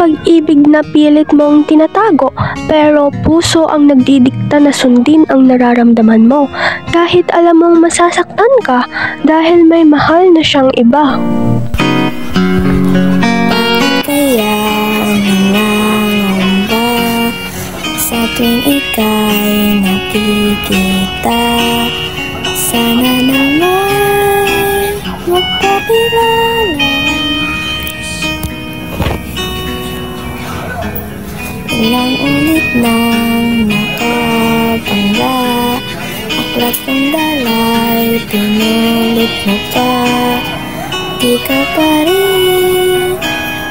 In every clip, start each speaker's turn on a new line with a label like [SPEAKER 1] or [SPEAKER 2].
[SPEAKER 1] pag-ibig na pilit mong tinatago, pero puso ang nagdidikta na sundin ang nararamdaman mo. Kahit alam mong masasaktan ka dahil may mahal na siyang iba.
[SPEAKER 2] Kaya nangangamba sa tuwing ika'y nakikita, sana naman magpakilala. Ilang ulit nang nakabangga, aklat ng dalay, pinulit mo pa, di ka pa rin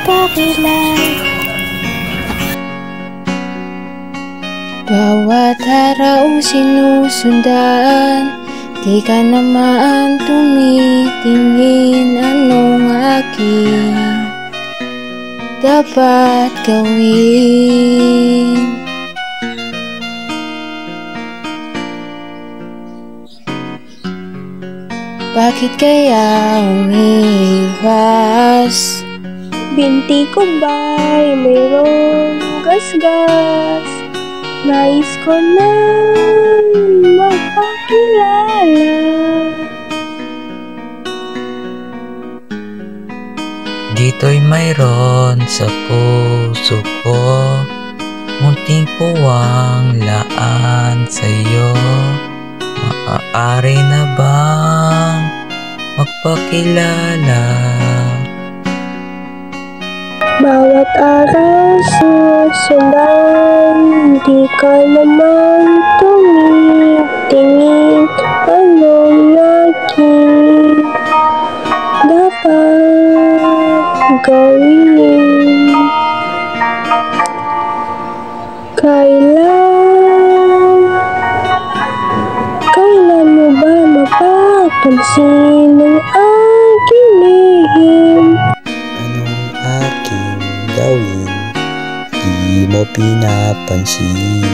[SPEAKER 2] pakilala. Bawat araw sinusundan, di ka naman tumitingin, anong aking dapat gawin? Bakit kaya umiiwas?
[SPEAKER 1] Binti ko ba'y mayroong gasgas? Nais ko na magpakilala.
[SPEAKER 3] Dito'y mayroon sa puso ko, munting puwang laan sa'yo. Maaari na bang magpakilala?
[SPEAKER 1] Bawat araw susundan, di ka naman tumitingin, anong aking dapat gawin? Kailan mo ba mapapansin ang aking lihim?
[SPEAKER 4] Anong aking gawin? Di mo pinapansin.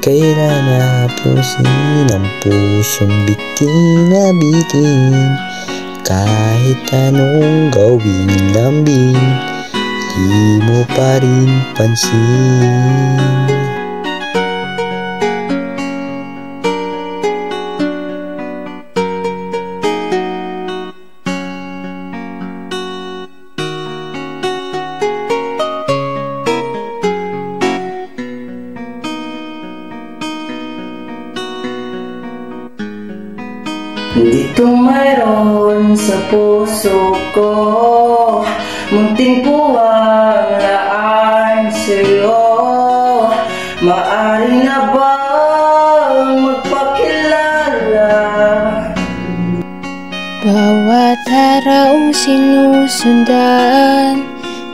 [SPEAKER 4] Kailan napusin ang pusong bitin na bitin? Kahit anong gawin lambing, di mo pa rin pansin.
[SPEAKER 5] Dito mayroon sa puso ko, munting puwang laan sa'yo. Maaari na bang magpakilala?
[SPEAKER 2] Bawat araw sinusundan,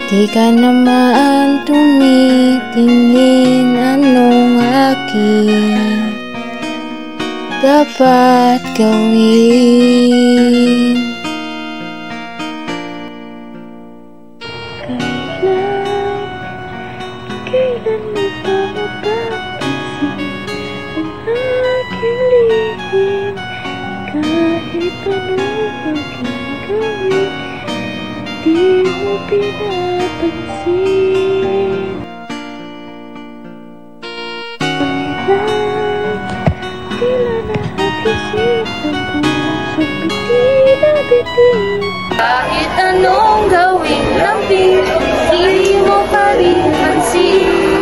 [SPEAKER 2] di ka naman tumitingin, anong aking dapat gawin?
[SPEAKER 1] Kailan mo ba mapapansin ang aking lihim? Kahit anong aking gawin, di mo pinapansin. Kailan nahagising ang pusong bitin na bitin?
[SPEAKER 2] Kahit anong gawin lambing, di mo pa rin pansin.